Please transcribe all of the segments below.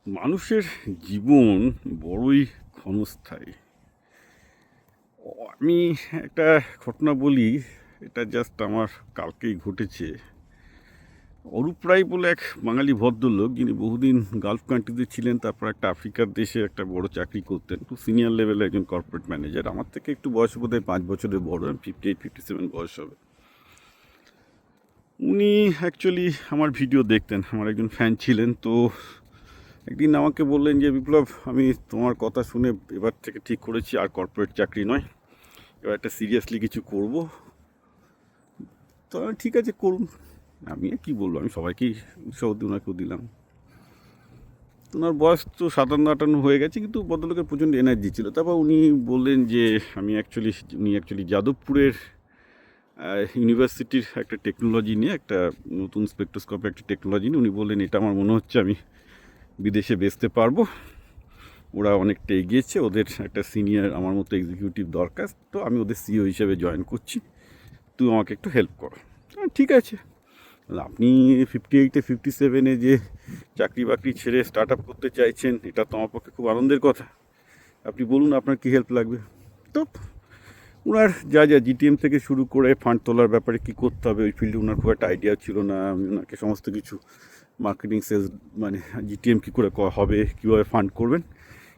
মানুষের জীবন বড়ই ক্ষণস্থায়ী। আমি একটা ঘটনা বলি, এটা জাস্ট আমার কালকেই ঘটেছে। অরূপ রায় বলে এক বাঙালি ভদ্রলোক, যিনি বহুদিন গালফ কান্ট্রিতে ছিলেন, তারপর একটা আফ্রিকার দেশে একটা বড় চাকরি করতেন, একটু সিনিয়র লেভেলে একজন কর্পোরেট ম্যানেজার। আমার থেকে একটু বয়স বোধহয় 5 বছরের বড়, 58-57 বয়স হবে। উনি অ্যাকচুয়ালি আমার ভিডিও দেখতেন, আমার একজন ফ্যান ছিলেন। তো একদিন আমাকে বললেন যে, বিপ্লব, আমি তোমার কথা শুনে এবার থেকে ঠিক করেছি আর কর্পোরেট চাকরি নয়, এবার একটা সিরিয়াসলি কিছু করব। তো আমি ঠিক আছে, করুন। আমি কি বলবো, আমি সবাইকেই উৎসাহ দিয়ে ওনাকেও দিলাম। ওনার বয়স তো 57-58 হয়ে গেছে, কিন্তু ভদ্রলোকের প্রচণ্ড এনার্জি ছিল। তারপর উনি বললেন যে উনি অ্যাকচুয়ালি যাদবপুরের ইউনিভার্সিটির একটা টেকনোলজি নিয়ে, একটা নতুন স্পেকট্রোস্কোপের একটা টেকনোলজি নিয়ে উনি বললেন, এটা আমার মনে হচ্ছে আমি বিদেশে বেচতে পারবো। ওরা অনেকটা এগিয়েছে, ওদের একটা সিনিয়র আমার মতো এক্সিকিউটিভ দরকার, তো আমি ওদের সিইও হিসেবে জয়েন করছি, তুই আমাকে একটু হেল্প করো। ঠিক আছে। আপনি 58-এ 57-এ যে চাকরি বাকরি ছেড়ে স্টার্ট আপ করতে চাইছেন, এটা তো আমার পক্ষে খুব আনন্দের কথা। আপনি বলুন আপনার কী হেল্প লাগবে। তো ওনার যা জিটিএম থেকে শুরু করে ফান্ড তোলার ব্যাপারে কী করতে হবে, ওই ফিল্ডে ওনার খুব একটা আইডিয়া ছিল না। আমি ওনাকে সমস্ত কিছু মার্কেটিং সেলস, মানে জিটিএম কী করে হবে, কীভাবে ফান্ড করবেন,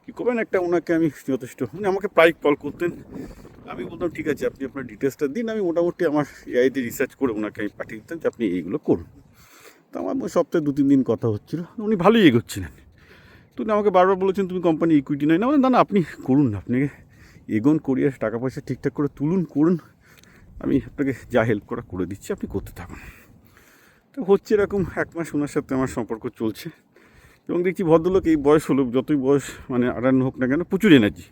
কী করবেন, একটা ওনাকে আমি যথেষ্ট, উনি আমাকে প্রায় কল করতেন। আমি বলতাম ঠিক আছে, আপনি আপনার ডিটেলসটা দিন, আমি মোটামুটি আমার এআইতে রিসার্চ করে ওনাকে আমি পাঠিয়ে দিতাম যে আপনি এইগুলো করুন। তো আমার সপ্তাহে 2-3 দিন কথা হচ্ছিল, উনি ভালোই এগোচ্ছিলেন। তো উনি আমাকে বারবার বলেছেন, তুমি কোম্পানি ইকুইটি নেয় না। না না, আপনি করুন, আপনি এগোন, করিয়ে টাকা পয়সা ঠিকঠাক করে তুলুন, করুন, আমি আপনাকে যা হেল্প করা করে দিচ্ছি, আপনি করতে থাকুন। তো হচ্ছে এরকম 1 মাস ওনার সাথে আমার সম্পর্ক চলছে, এবং দেখছি ভদ্রলোক এই বয়স হলো, যতই বয়স মানে 58 হোক না কেন, প্রচুর এনার্জি।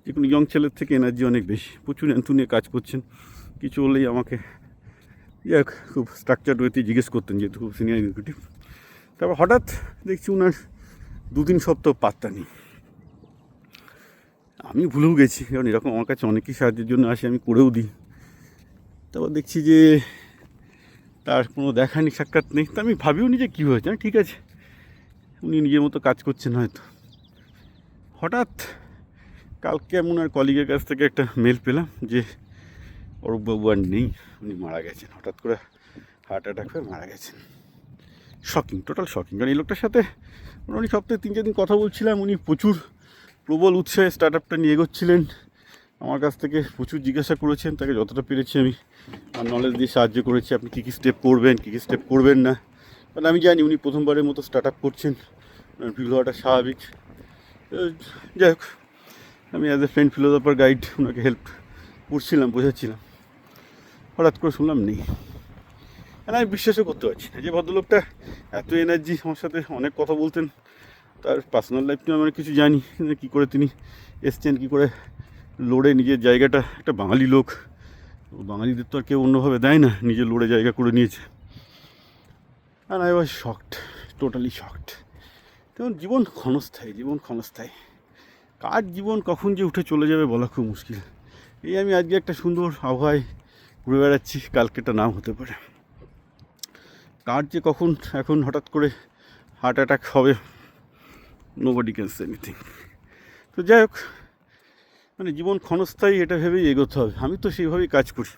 যে কোনো ইয়ং ছেলের থেকে এনার্জি অনেক বেশি, প্রচুর এন্থু নিয়ে কাজ করছেন। কিছু হলেই আমাকে খুব স্ট্রাকচার্ড ওয়েতে জিজ্ঞেস করতেন, যেহেতু খুব সিনিয়র এক্সিকিউটিভ। তারপর হঠাৎ দেখছি ওনার 2-3 সপ্তাহ পাত্তা নেই। আমি ভুলেও গেছি, কারণ এরকম আমার কাছে অনেকেই সাহায্যের জন্য আসে, আমি করেও দিই। তারপর দেখছি যে তার কোনো দেখা নেই, সাক্ষাৎ নেই। তো আমি ভাবিও নি যে কী হয়েছে। ঠিক আছে, উনি নিজের মতো কাজ করছেন হয়তো। হঠাৎ কালকে আমি ওনার কলিগের কাছ থেকে একটা মেল পেলাম যে অরূপবাবু আর নেই, উনি মারা গেছেন, হঠাৎ করে হার্ট অ্যাটাক হয়ে মারা গেছেন। Shocking, total shocking. কারণ এই লোকটার সাথে মোটামুটি সপ্তাহে 3-4 দিন কথা বলছিলাম। উনি প্রচুর প্রবল উৎসাহে স্টার্ট আপটা নিয়ে এগোচ্ছিলেন। আমার কাছ থেকে প্রচুর জিজ্ঞাসা করেছেন, তাকে যতটা পেরেছি আমি আমার নলেজ দিয়ে সাহায্য করেছি। আপনি কী কী স্টেপ করবেন, কী কী স্টেপ করবেন না। কারণ আমি জানি উনি প্রথমবারের মতো স্টার্ট আপ করছেন, ভিড় হওয়াটা স্বাভাবিক। যাই হোক, আমি as a friend philosopher guide ওনাকে হেল্প করছিলাম, বোঝাচ্ছিলাম। হঠাৎ করে শুনলাম নেই। আর আমি বিশ্বাসও করতে পারছি না যে ভদ্রলোকটা এত এনার্জি, আমার সাথে অনেক কথা বলতেন। তার পার্সোনাল লাইফ নিয়ে আমরা কিছু জানি, কী করে তিনি এসছেন, কী করে লড়ে নিজের জায়গাটা, একটা বাঙালি লোক, বাঙালিদের তো আর কেউ অন্যভাবে দেয় না, নিজের লড়ে জায়গা করে নিয়েছে। আর I was shocked, totally shocked. তেমন জীবন ক্ষণস্থায়ী, জীবন ক্ষণস্থায়ী। কার জীবন কখন যে উঠে চলে যাবে বলা খুব মুশকিল। এই আমি আজকে একটা সুন্দর আবহাওয়ায় ঘুরে বেড়াচ্ছি, কালকেটা নাও হতে পারে। কার যে কখন এখন হঠাৎ করে হার্ট অ্যাটাক হবে, নোবডি ক্যান সে এনিথিং। তো যাই হোক, মানে জীবন ক্ষণস্থায়ী, এটা ভেবেই এগোতে হবে। আমি তো সেইভাবেই কাজ করি।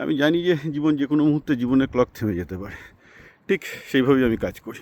আমি জানি যে জীবন যে কোনো মুহূর্তে জীবনের ক্লক থেমে যেতে পারে, ঠিক সেইভাবেই আমি কাজ করি।